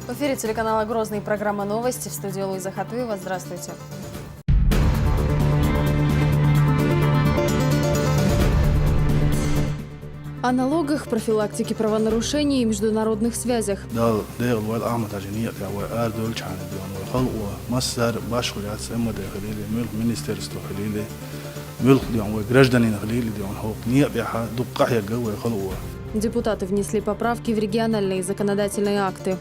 В эфире телеканала «Грозный», программа «Новости», в студии Луиза Хатуева. Здравствуйте. О налогах, профилактике правонарушений и международных связях. Депутаты внесли поправки в региональные законодательные акты.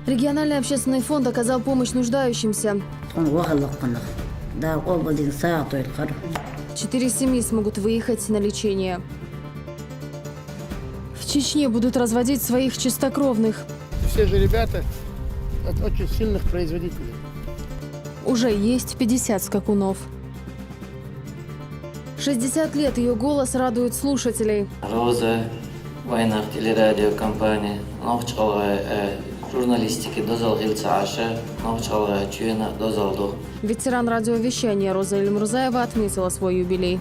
Региональный общественный фонд оказал помощь нуждающимся. 4 семьи смогут выехать на лечение. В Чечне будут разводить своих чистокровных. Все же ребята от очень сильных производителей. Уже есть 50 скакунов. 60 лет ее голос радует слушателей. Роза, война, телерадиокомпания, журналистики дозал Ильцааша, Чуена дозалду. Ветеран радиовещания Роза Эльмурзаева отметила свой юбилей.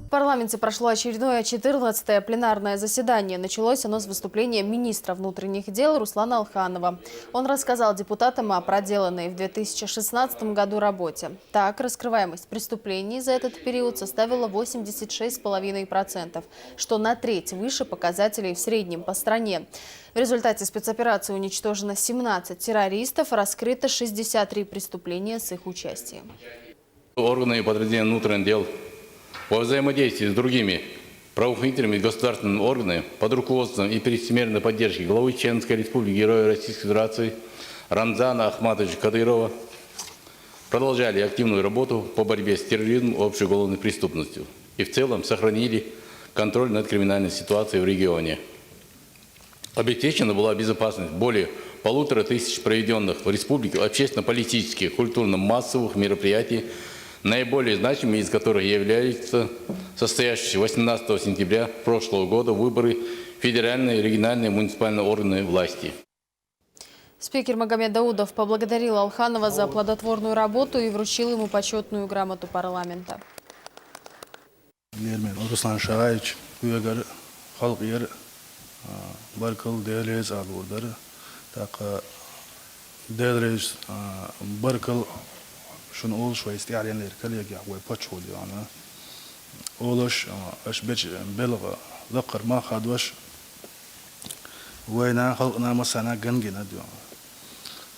В парламенте прошло очередное 14-е пленарное заседание. Началось оно с выступления министра внутренних дел Руслана Алханова. Он рассказал депутатам о проделанной в 2016 году работе. Так, раскрываемость преступлений за этот период составила 86,5%, что на треть выше показателей в среднем по стране. В результате спецоперации уничтожено 17 террористов, раскрыто 63 преступления с их участием. Органы и подразделения внутренних дел во взаимодействии с другими правоохранительными государственными органами под руководством и при всемирной поддержке главы Чеченской Республики, Героя Российской Федерации Рамзана Ахматовича Кадырова продолжали активную работу по борьбе с терроризмом и общей уголовной преступностью и в целом сохранили контроль над криминальной ситуацией в регионе. Обеспечена была безопасность более 1500 проведенных в республике общественно-политических, культурно-массовых мероприятий, наиболее значимыми из которых являются состоявшиеся 18 сентября прошлого года выборы в федеральные, региональные, муниципальные органы власти. Спикер Магомед Даудов поблагодарил Алханова за плодотворную работу и вручил ему почетную грамоту парламента. شون اول شوي استعلان لركلي جا ويباتشول يعني اولش اش بيج بلغ ذكر ما خدوش وينا خلقنا مثلا جنجنا ديو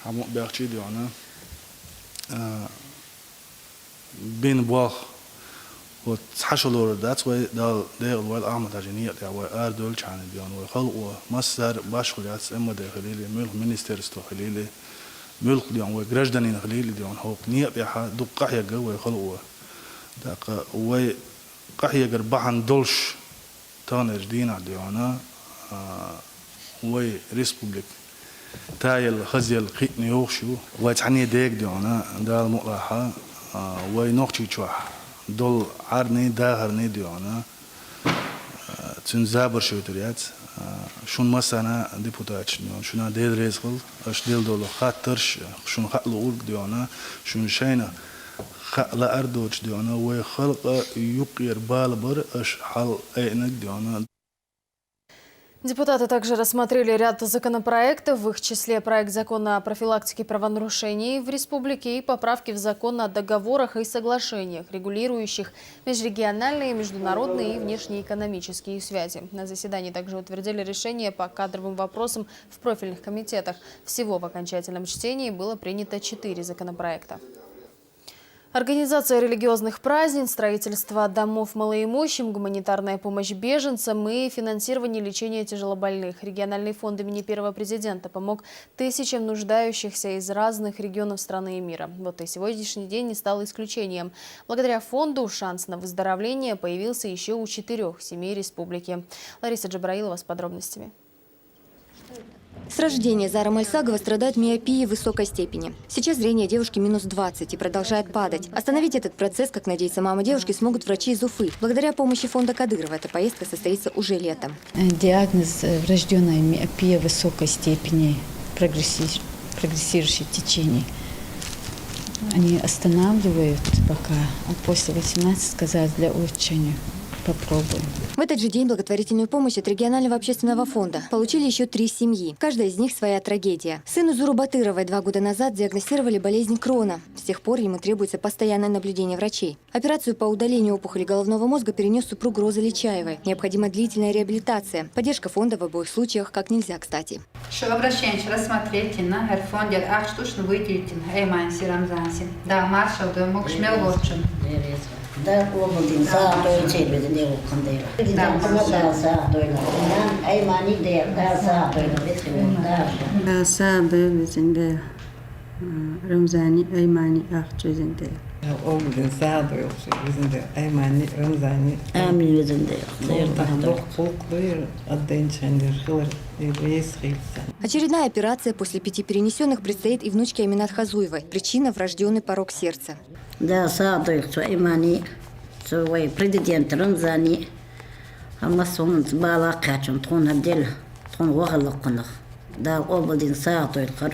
هم بيحكي ديو انا بين باخ وتحشلوا that's why ده الوال احمد عجنيه يا واردول كان ديو انا خلقوا مصدر باشخليات اما داخلي ملك مينستر استخليلي ملك ديون وجرجدني خليل ديون هو قنية بيها دو قحية جوا خلوه داق وي قحية جربعن دولش تانر دينا ديونا وي ريسبوبليك تايل خزيل قيت نيوشو وتعني ديك ديونا دال مقلحة وي نوختي تشوح دول عرني داهرني ديونا تنزابر شو تريات شون مثلا ديبوتات شون ديل ريزقل اش ديل دول خاطرش شون خلق اول ديونا شون شينا خلق اردوش ديونا وخلق يقير بالبر اش حل اينك ديونا. Депутаты также рассмотрели ряд законопроектов, в их числе проект закона о профилактике правонарушений в республике и поправки в закон о договорах и соглашениях, регулирующих межрегиональные, международные и внешнеэкономические связи. На заседании также утвердили решения по кадровым вопросам в профильных комитетах. Всего в окончательном чтении было принято 4 законопроекта. Организация религиозных празднеств, строительство домов малоимущим, гуманитарная помощь беженцам и финансирование лечения тяжелобольных. Региональный фонд имени первого президента помог тысячам нуждающихся из разных регионов страны и мира. Вот и сегодняшний день не стал исключением. Благодаря фонду шанс на выздоровление появился еще у 4 семей республики. Лариса Джабраилова с подробностями. С рождения Зара Мальсагова страдает миопией высокой степени. Сейчас зрение девушки минус 20 и продолжает падать. Остановить этот процесс, как надеется мама девушки, смогут врачи из Уфы. Благодаря помощи фонда Кадырова эта поездка состоится уже летом. Диагноз врожденная миопия высокой степени, прогрессирующей в течение. Они останавливают пока, а после 18 сказать для улучшения попробуем. В этот же день благотворительную помощь от регионального общественного фонда получили еще 3 семьи. Каждая из них своя трагедия. Сыну Зуру Батыровой 2 года назад диагностировали болезнь Крона. С тех пор ему требуется постоянное наблюдение врачей. Операцию по удалению опухоли головного мозга перенес супруг Розы Личаевой. Необходима длительная реабилитация. Поддержка фонда в обоих случаях как нельзя кстати. Обращение рассмотреть на фонде штучно выделить Эйманси Рамзанси. Да, маршал, да, мог шмелготчен. Да, облдин саатoi çelbedi ne okandayla. Giden ama da saatoyla. Ben Eymani de da saatoyla bitirin da. Saatoy bizinde Ramzani Eymani ahçözünde. Облдин саатoi bizinde Eymani Ramzani. Amin bizinde. Очередная операция после 5 перенесенных предстоит и внучке Аминат Хазуевой. Причина – врожденный порок сердца. Да, saatoy şu Eymani şu президент Ramzani. Ama sonun bala kaçın tona del ton вахалыкынах. Да, облдин saatoy kar.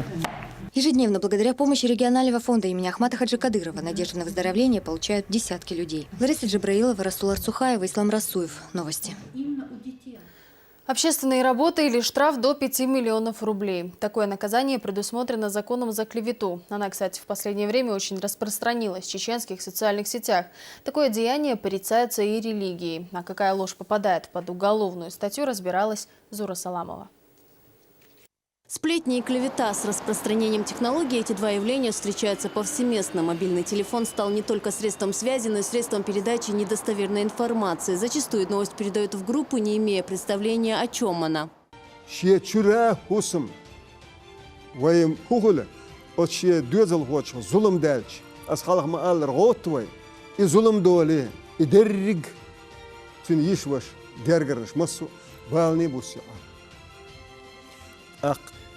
Ежедневно благодаря помощи регионального фонда имени Ахмата Хаджи Кадырова надежду на выздоровление получают десятки людей. Лариса Джабраилова, Расул Арцухаева, Ислам Расуев. Новости. Общественные работы или штраф до 5 миллионов рублей. Такое наказание предусмотрено законом за клевету. Она, кстати, в последнее время очень распространилась в чеченских социальных сетях. Такое деяние порицается и религией. А какая ложь попадает под уголовную статью, разбиралась Зура Саламова. Сплетни и клевета. С распространением технологий эти два явления встречаются повсеместно. Мобильный телефон стал не только средством связи, но и средством передачи недостоверной информации. Зачастую новость передают в группы, не имея представления, о чем она.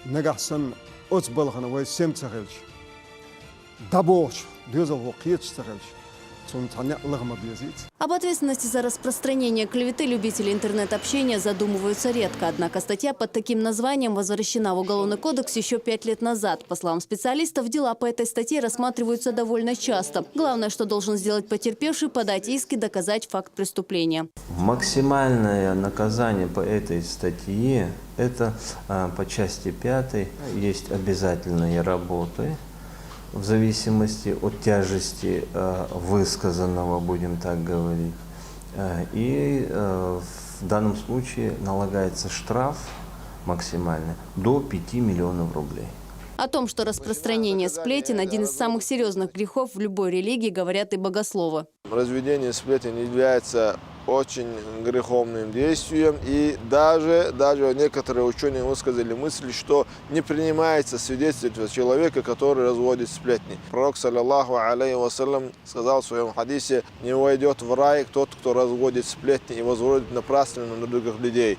نجحسن أصبلغنا ويسمت سخلش دبوش دوزل وقيت سخلش Об ответственности за распространение клеветы любители интернет-общения задумываются редко. Однако статья под таким названием возвращена в Уголовный кодекс еще 5 лет назад. По словам специалистов, дела по этой статье рассматриваются довольно часто. Главное, что должен сделать потерпевший – подать иск и доказать факт преступления. Максимальное наказание по этой статье – это по части 5 есть обязательные работы. В зависимости от тяжести высказанного, будем так говорить. И в данном случае налагается штраф максимальный до 5 миллионов рублей. О том, что распространение сплетен – один из самых серьезных грехов в любой религии, говорят и богословы. Разведение сплетен является очень греховным действием, и даже некоторые ученые высказали мысль, что не принимается свидетельство человека, который разводит сплетни. Пророк, саллаллаху алейхи вассалям, сказал в своем хадисе: не войдет в рай тот, кто разводит сплетни и возводит напрасно на других людей.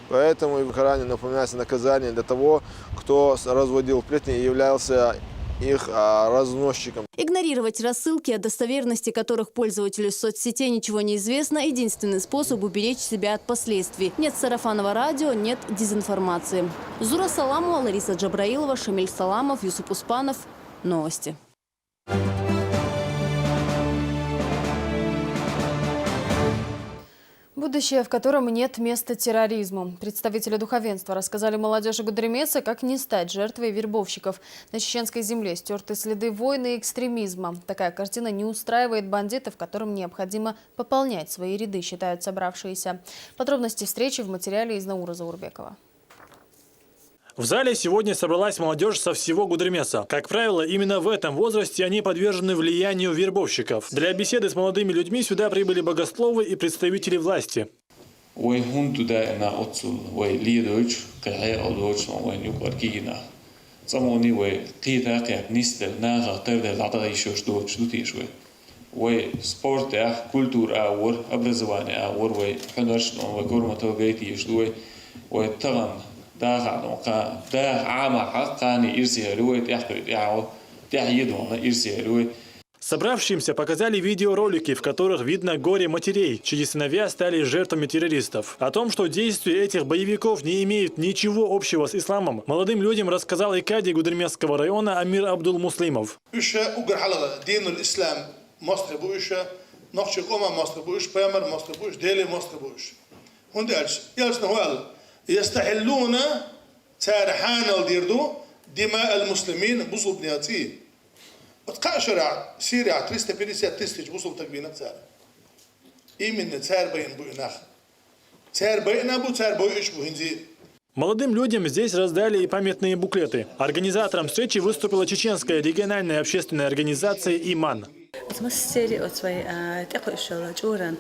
Поэтому и в Коране напоминается наказание для того, кто разводил сплетни и являлся их разносчиком. Игнорировать рассылки, о достоверности которых пользователю соцсетей ничего не известно, единственный способ уберечь себя от последствий. Нет сарафанного радио, нет дезинформации. Зура Саламова, Лариса Джабраилова, Шамиль Саламов, Юсуп Успанов. Новости. Будущее, в котором нет места терроризму. Представители духовенства рассказали молодежи Гудеремеса, как не стать жертвой вербовщиков. На чеченской земле стерты следы войны и экстремизма. Такая картина не устраивает бандитов, которым необходимо пополнять свои ряды, считают собравшиеся. Подробности встречи в материале из Наура Заурбекова. В зале сегодня собралась молодежь со всего Гудеремеса. Как правило, именно в этом возрасте они подвержены влиянию вербовщиков. Для беседы с молодыми людьми сюда прибыли богословы и представители власти. Собравшимся показали видеоролики, в которых видно горе матерей, чьи сыновья стали жертвами террористов. О том, что действия этих боевиков не имеют ничего общего с исламом, молодым людям рассказал и кади Гудеремесского района Амир Абдул Муслимов. نقش قوما مصطبوش بامر مصطبوش ديلي مصطبوش هندالش يالس نوال يستحلون تارحان الديردو دماء المسلمين بوصل بنياتي وتقاشر سيريا تريستا بيريسيا تستج بوصل تكبينة تار إيمن تار بين بويناخ تار بينا بو تار بويش بوهنزي. Молодым людям здесь раздали и памятные буклеты. Организатором встречи выступила чеченская региональная общественная организация «Иман». مستري أتوي تأخذ الشغل جوران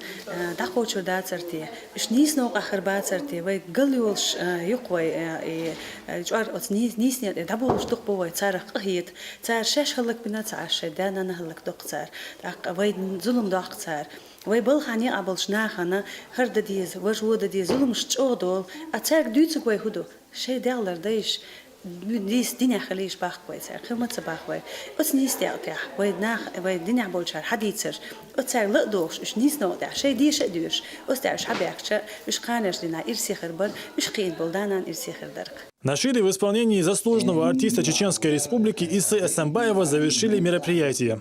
تأخذ شو داترتي مش نيس نوق آخر باترتي ويقل يولش يقوي جوار نيس نيت دبولش دقبوي تارق قهيت تار شاش هلك بنا تار شدانا نهلك دق تار وي ظلم دق تار وي بالخاني أبلش ناخنا هرد ديز وجود ديز ظلم شتوغدول أتارك دوتك وي هدو شيء دالر دايش ديس دنيا خليش باخوي صار خدمة باخوي بس نيس تاعتها ويدنا ويدنيا بولشار حديثر وتصير لقدوش إيش نيس نوضع شيء ديش أدوش وستعش حبيعش إيش قانش لنا إرسي خربر إيش قيد بلدانا إرسي خردرك. Нашиды в исполнении заслуженного артиста Чеченской Республики Исы Эсамбаева завершили мероприятие.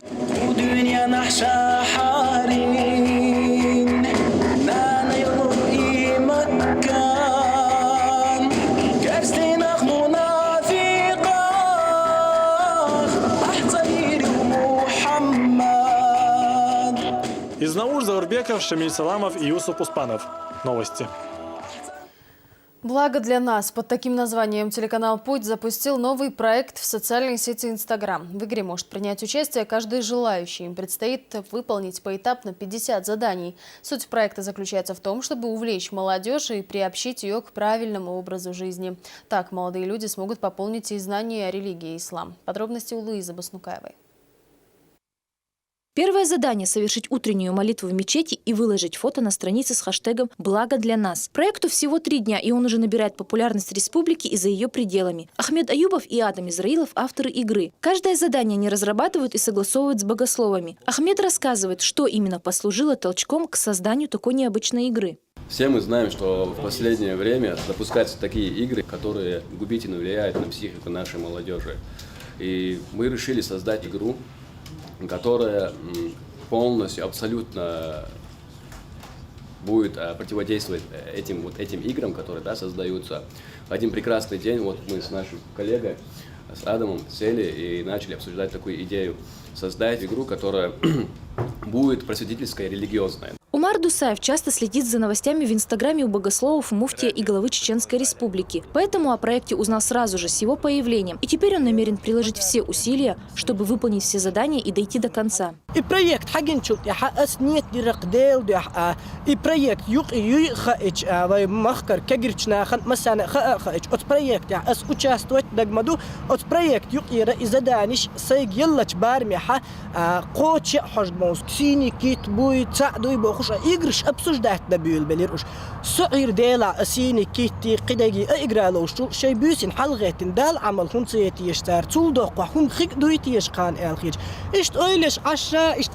Из Наур Заурбеков, Шамиль Саламов и Юсуп Успанов. Новости. Благо для нас. Под таким названием телеканал «Путь» запустил новый проект в социальной сети Instagram. В игре может принять участие каждый желающий. Им предстоит выполнить поэтапно 50 заданий. Суть проекта заключается в том, чтобы увлечь молодежь и приобщить ее к правильному образу жизни. Так молодые люди смогут пополнить и знания о религии ислам. Подробности у Луизы Баснукаевой. Первое задание – совершить утреннюю молитву в мечети и выложить фото на странице с хэштегом «Благо для нас». Проекту всего 3 дня, и он уже набирает популярность в республике и за ее пределами. Ахмед Аюбов и Адам Израилов – авторы игры. Каждое задание они разрабатывают и согласовывают с богословами. Ахмед рассказывает, что именно послужило толчком к созданию такой необычной игры. Все мы знаем, что в последнее время запускаются такие игры, которые губительно влияют на психику нашей молодежи. И мы решили создать игру, которая полностью, абсолютно будет противодействовать этим играм, которые создаются. В один прекрасный день вот мы с нашим коллегой, с Адамом, сели и начали обсуждать такую идею. Создать игру, которая будет просветительская и религиозная. Умар Дусаев часто следит за новостями в инстаграме у богословов, муфтия и главы Чеченской Республики. Поэтому о проекте узнал сразу же с его появлением. И теперь он намерен приложить все усилия, чтобы выполнить все задания и дойти до конца. И проект хагинчул яхас нет директдел и проект юхаич махкар кагирчнахан масана хаич от проект яхас участвовать дагмаду от проект юхира и заданиш сайг яллач бармиха قوتش حجد موسكسيني كيت بوي تساعدوي بوخش إجرش أبسوجدات دبيل بليروش سعير ديلا أسيني كيتي قداجي إجرالوش شيء بيسين حلقات دال عمل هم سيتي يشتار تول دوق هم خيك دويتي يشقان الخيج إشت أيلش عشا إشت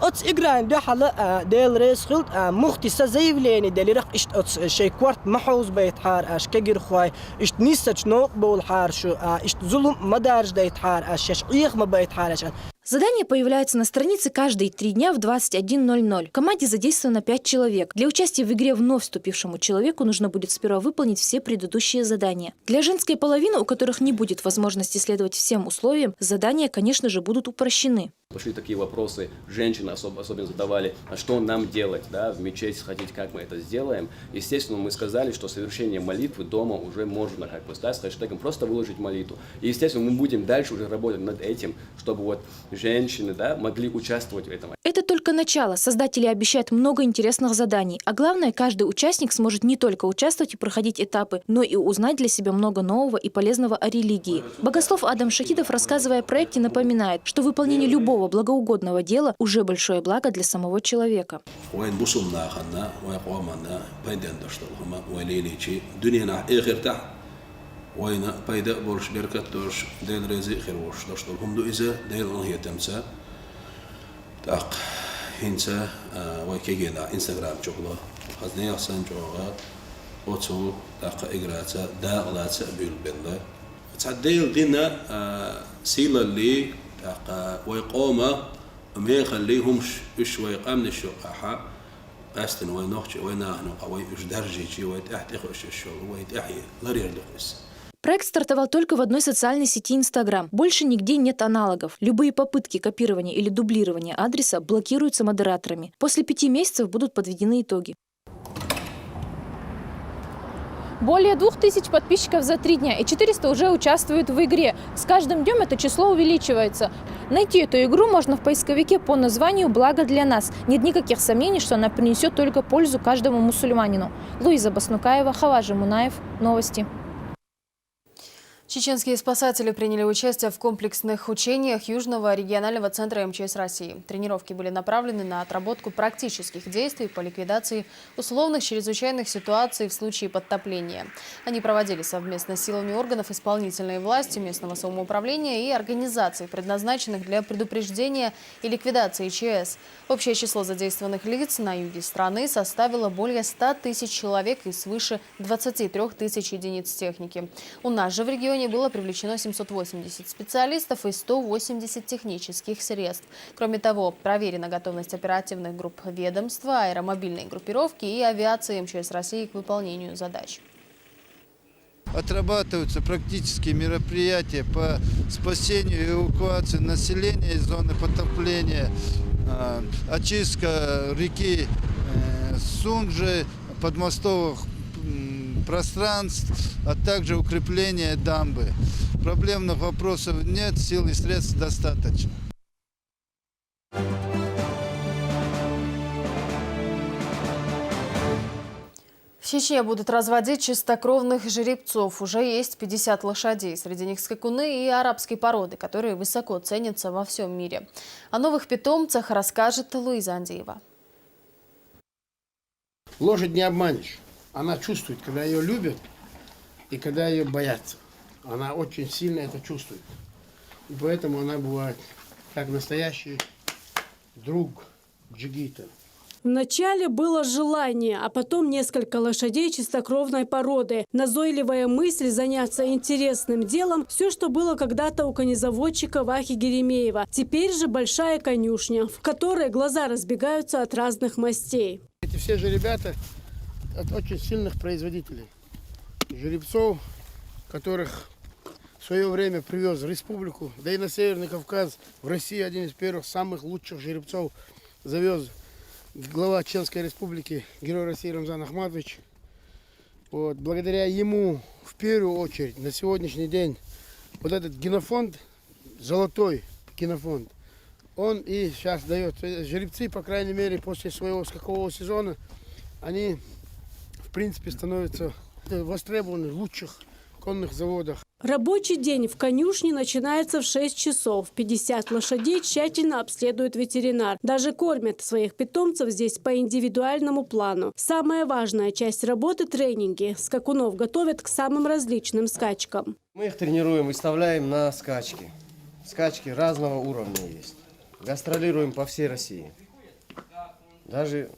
أتس إجران ده حلا ديل ريس خلط مختصة زي فلاني دليرق إشت أتس شيء كوارت محوز بيت حار أش كجر خواي إشت نيسج نوق بول حار شو إشت ظلم مدارج ديت حار أش يشقيق ما بيت حار أشان. Задание появляется на странице каждые 3 дня в 21:00. В команде задействовано 5 человек. Для участия в игре вновь вступившему человеку нужно будет сперва выполнить все предыдущие задания. Для женской половины, у которых не будет возможности следовать всем условиям, задания, конечно же, будут упрощены. Пошли такие вопросы, женщины особенно задавали, а что нам делать, да, в мечеть сходить, как мы это сделаем. Естественно, мы сказали, что совершение молитвы дома уже можно, с хэштегом просто выложить молитву. И, естественно, мы будем дальше уже работать над этим, чтобы вот женщины, да, могли участвовать в этом. Это только начало. Создатели обещают много интересных заданий. А главное, каждый участник сможет не только участвовать и проходить этапы, но и узнать для себя много нового и полезного о религии. Богослов Адам Шахидов, рассказывая о проекте, напоминает, что выполнение любого благоугодного дела уже большое благо для самого человека. وين بايدا برش بركتوش ديل رزق خيروش دشتول هم دو إذا ديل هي تمسا تاق هنسا وكيجي لا إنستغرام شغله خزني أحسن جوغا أوتو تاق إجراتا داغلات بيل بيلا تعديل دينا سيلا اللي تاق ويقوما ما يخليهمش شوي قامن الشقاحة أستن وين نخش وين نحن قوي إيش درجة وين تحت إخش الشغل وين تحيي غير لقيس. Проект стартовал только в одной социальной сети Instagram. Больше нигде нет аналогов. Любые попытки копирования или дублирования адреса блокируются модераторами. После 5 месяцев будут подведены итоги. Более 2000 подписчиков за 3 дня, и 400 уже участвуют в игре. С каждым днем это число увеличивается. Найти эту игру можно в поисковике по названию «Благо для нас». Нет никаких сомнений, что она принесет только пользу каждому мусульманину. Луиза Баснукаева, Хаважи Мунаев. Новости. Чеченские спасатели приняли участие в комплексных учениях Южного регионального центра МЧС России. Тренировки были направлены на отработку практических действий по ликвидации условных чрезвычайных ситуаций в случае подтопления. Они проводились совместно с силами органов исполнительной власти, местного самоуправления и организаций, предназначенных для предупреждения и ликвидации ЧС. Общее число задействованных лиц на юге страны составило более 100 тысяч человек и свыше 23 тысяч единиц техники. У нас же в регионе было привлечено 780 специалистов и 180 технических средств. Кроме того, проверена готовность оперативных групп ведомства, аэромобильной группировки и авиации МЧС России к выполнению задач. Отрабатываются практические мероприятия по спасению и эвакуации населения из зоны потопления, очистка реки Сунжи, подмостовых пространств, а также укрепление дамбы. Проблемных вопросов нет, сил и средств достаточно. В Чечне будут разводить чистокровных жеребцов. Уже есть 50 лошадей. Среди них скакуны и арабской породы, которые высоко ценятся во всем мире. О новых питомцах расскажет Луиза Андеева. Лошадь не обманешь. Она чувствует, когда ее любят и когда ее боятся. Она очень сильно это чувствует. И поэтому она бывает как настоящий друг джигита. Вначале было желание, а потом несколько лошадей чистокровной породы. Назойливая мысль заняться интересным делом – все, что было когда-то у конезаводчика Вахи Геремеева. Теперь же большая конюшня, в которой глаза разбегаются от разных мастей. Эти все же ребята от очень сильных производителей. Жеребцов, которых в свое время привез в республику, да и на Северный Кавказ, в России один из первых самых лучших жеребцов завез глава Чеченской республики, герой России Рамзан Ахматович. Вот, благодаря ему, в первую очередь, на сегодняшний день, вот этот генофонд, золотой генофонд, он и сейчас дает. Жеребцы, по крайней мере, после своего скакового сезона, они, в принципе, становятся востребованы в лучших конных заводах. Рабочий день в конюшне начинается в 6 часов. 50 лошадей тщательно обследует ветеринар. Даже кормят своих питомцев здесь по индивидуальному плану. Самая важная часть работы – тренинги. Скакунов готовят к самым различным скачкам. Мы их тренируем, выставляем на скачки. Скачки разного уровня есть. Гастролируем по всей России. Даже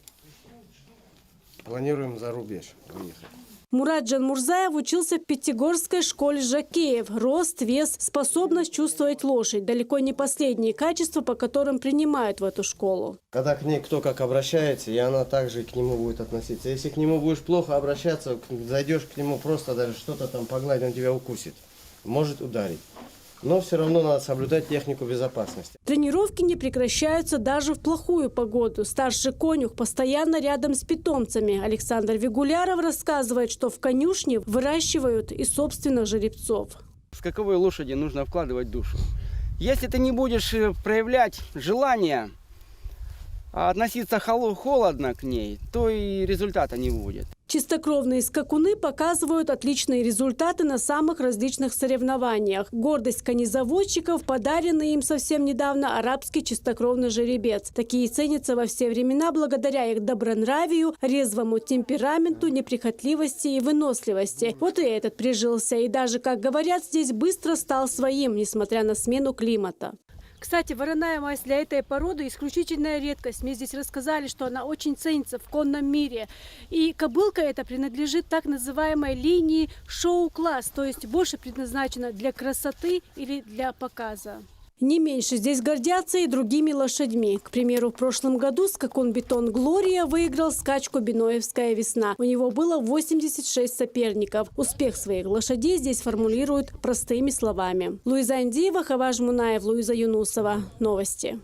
планируем за рубеж выехать. Мурат Джанмурзаев учился в Пятигорской школе жокеев. Рост, вес, способность чувствовать лошадь – далеко не последние качества, по которым принимают в эту школу. Когда к ней кто как обращается, и она также к нему будет относиться. Если к нему будешь плохо обращаться, зайдешь к нему просто даже что-то там погладить, он тебя укусит, может ударить. Но все равно надо соблюдать технику безопасности. Тренировки не прекращаются даже в плохую погоду. Старший конюх постоянно рядом с питомцами. Александр Вигуляров рассказывает, что в конюшне выращивают и собственных жеребцов. В скаковой лошади нужно вкладывать душу. Если ты не будешь проявлять желание относиться холодно к ней, то и результата не будет. Чистокровные скакуны показывают отличные результаты на самых различных соревнованиях. Гордость конезаводчиков – подаренный им совсем недавно арабский чистокровный жеребец. Такие ценятся во все времена благодаря их добронравию, резвому темпераменту, неприхотливости и выносливости. Вот и этот прижился. И даже, как говорят, здесь быстро стал своим, несмотря на смену климата. Кстати, вороная мазь для этой породы исключительная редкость. Мне здесь рассказали, что она очень ценится в конном мире. И кобылка эта принадлежит так называемой линии шоу-класс, то есть больше предназначена для красоты или для показа. Не меньше здесь гордятся и другими лошадьми. К примеру, в прошлом году скакун «Бетон Глория» выиграл скачку «Биноевская весна». У него было 86 соперников. Успех своих лошадей здесь формулируют простыми словами. Луиза Андиева, Хаваж Мунаев, Луиза Юнусова. Новости.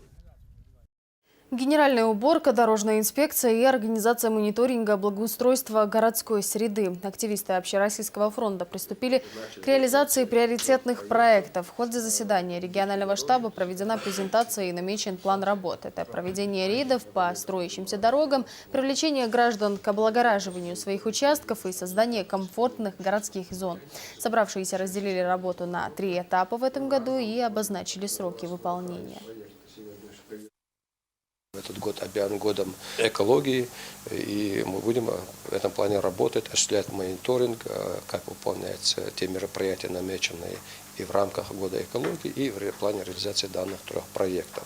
Генеральная уборка, дорожная инспекция и организация мониторинга благоустройства городской среды. Активисты Общероссийского фронта приступили к реализации приоритетных проектов. В ходе заседания регионального штаба проведена презентация и намечен план работ. Это проведение рейдов по строящимся дорогам, привлечение граждан к облагораживанию своих участков и создание комфортных городских зон. Собравшиеся разделили работу на 3 этапа в этом году и обозначили сроки выполнения. Этот год объявлен годом экологии, и мы будем в этом плане работать, осуществлять мониторинг, как выполняются те мероприятия, намеченные и в рамках года экологии, и в плане реализации данных 3 проектов.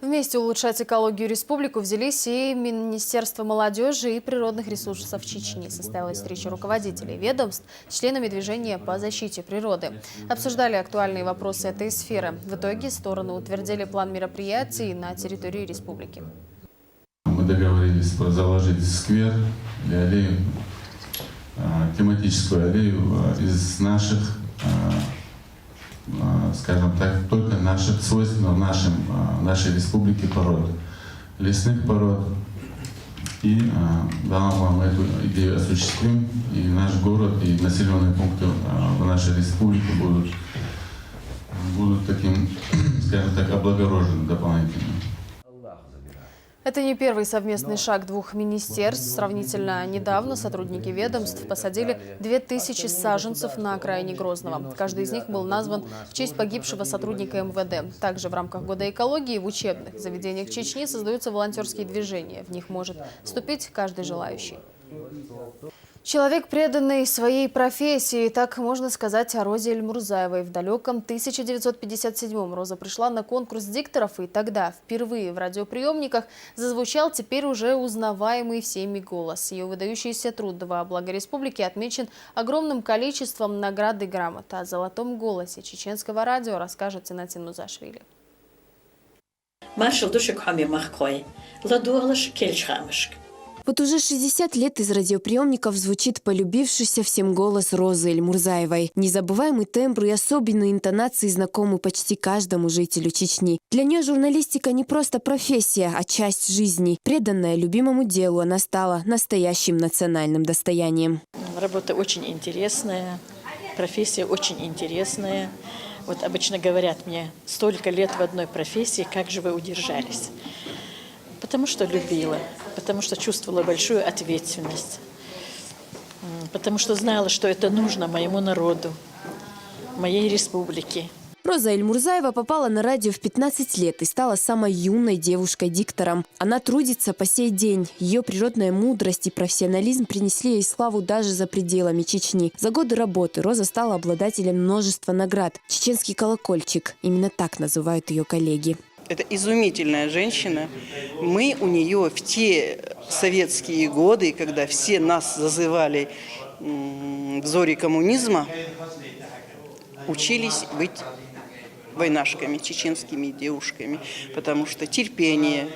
Вместе улучшать экологию республику взялись и Министерство молодежи и природных ресурсов Чечни. Состоялась встреча руководителей ведомств с членами движения по защите природы. Обсуждали актуальные вопросы этой сферы. В итоге стороны утвердили план мероприятий на территории республики. Мы договорились заложить сквер и аллею, тематическую аллею из наших, скажем так, только наших свойственных нашей республике пород, лесных пород. И мы эту идею осуществим, и наш город, и населенные пункты в нашей республике будут таким, скажем так, облагорожены дополнительно. Это не первый совместный шаг 2 министерств. Сравнительно недавно сотрудники ведомств посадили 2000 саженцев на окраине Грозного. Каждый из них был назван в честь погибшего сотрудника МВД. Также в рамках года экологии в учебных заведениях Чечни создаются волонтерские движения. В них может вступить каждый желающий. Человек, преданный своей профессии, так можно сказать о Розе Эльмурзаевой. В далеком 1957-м Роза пришла на конкурс дикторов, и тогда впервые в радиоприемниках зазвучал теперь уже узнаваемый всеми голос. Ее выдающийся труд во благо республики отмечен огромным количеством наград и грамот. О золотом голосе чеченского радио расскажет Тинатин Музашвили. Вот уже 60 лет из радиоприемников звучит полюбившийся всем голос Розы Эльмурзаевой. Незабываемый тембр и особенные интонации знакомы почти каждому жителю Чечни. Для нее журналистика не просто профессия, а часть жизни. Преданная любимому делу, она стала настоящим национальным достоянием. Работа очень интересная, профессия очень интересная. Вот обычно говорят мне, столько лет в одной профессии, как же вы удержались? Потому что любила, потому что чувствовала большую ответственность, потому что знала, что это нужно моему народу, моей республике. Роза Эльмурзаева попала на радио в 15 лет и стала самой юной девушкой-диктором. Она трудится по сей день. Ее природная мудрость и профессионализм принесли ей славу даже за пределами Чечни. За годы работы Роза стала обладателем множества наград. «Чеченский колокольчик» – именно так называют ее коллеги. Это изумительная женщина. Мы у нее в те советские годы, когда все нас зазывали в зори коммунизма, учились быть войнашками, чеченскими девушками, потому что терпение,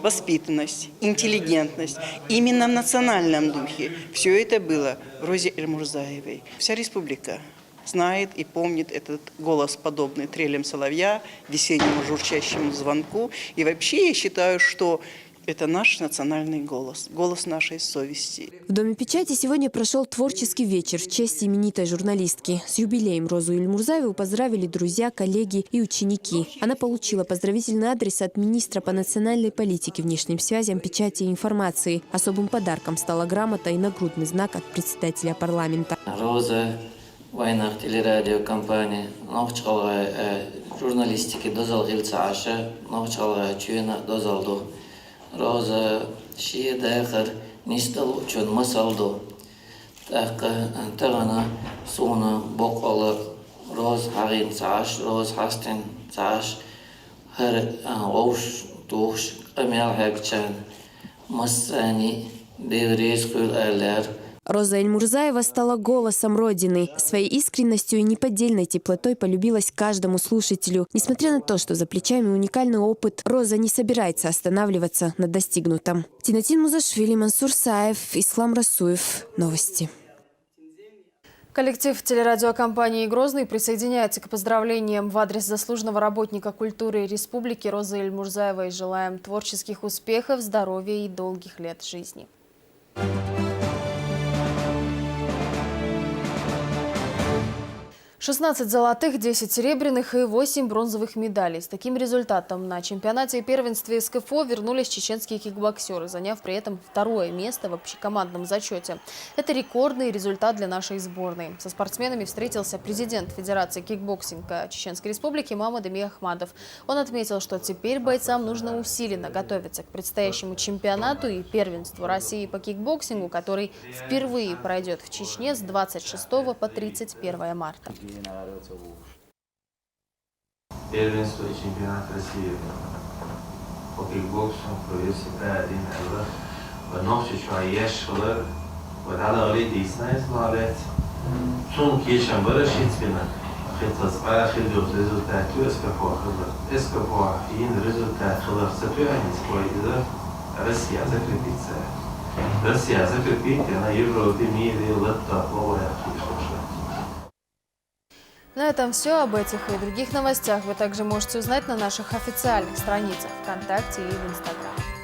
воспитанность, интеллигентность, именно в национальном духе, все это было в Розе Эльмурзаевой. Вся республика знает и помнит этот голос, подобный трелям соловья, весеннему журчащему звонку. И вообще я считаю, что это наш национальный голос, голос нашей совести. В Доме печати сегодня прошел творческий вечер в честь именитой журналистки. С юбилеем Розу Эльмурзаеву поздравили друзья, коллеги и ученики. Она получила поздравительный адрес от министра по национальной политике, внешним связям, печати и информации. Особым подарком стала грамота и нагрудный знак от председателя парламента. Роза Вайнах телерадиокомпания, журналистики дозал гильцааша, чуена дозалду. Роза шиедахар нистал учен масалду. Тагана суна бокалы роз хагин цааш, роз хастин цааш, хар оуш туш амел хагчан массани деврез кул алер. Роза Эльмурзаева стала голосом Родины. Своей искренностью и неподдельной теплотой полюбилась каждому слушателю. Несмотря на то, что за плечами уникальный опыт, Роза не собирается останавливаться на достигнутом. Тинатин Музашвили, Мансур Саев, Ислам Расуев. Новости. Коллектив телерадиокомпании «Грозный» присоединяется к поздравлениям в адрес заслуженного работника культуры республики Розы Эльмурзаевой. Желаем творческих успехов, здоровья и долгих лет жизни. 16 золотых, 10 серебряных и 8 бронзовых медалей. С таким результатом на чемпионате и первенстве СКФО вернулись чеченские кикбоксеры, заняв при этом второе место в общекомандном зачете. Это рекордный результат для нашей сборной. Со спортсменами встретился президент Федерации кикбоксинга Чеченской Республики Мамад Эми Ахмадов. Он отметил, что теперь бойцам нужно усиленно готовиться к предстоящему чемпионату и первенству России по кикбоксингу, который впервые пройдет в Чечне с 26 по 31 марта. Первенство и чемпионат России по кикбоксу провести один раз. В ночь чуаеш шалер, в далее дейсна измалет. Чун кешем барашит спина. Хотя спая хилдус результат СКФО хилдус. СКФО ин результат хилдус сатуянис поедет. Россия закрепится. Россия закрепит на Европе мире летта плавая хилдус. На этом все. Об этих и других новостях вы также можете узнать на наших официальных страницах ВКонтакте и в Инстаграм.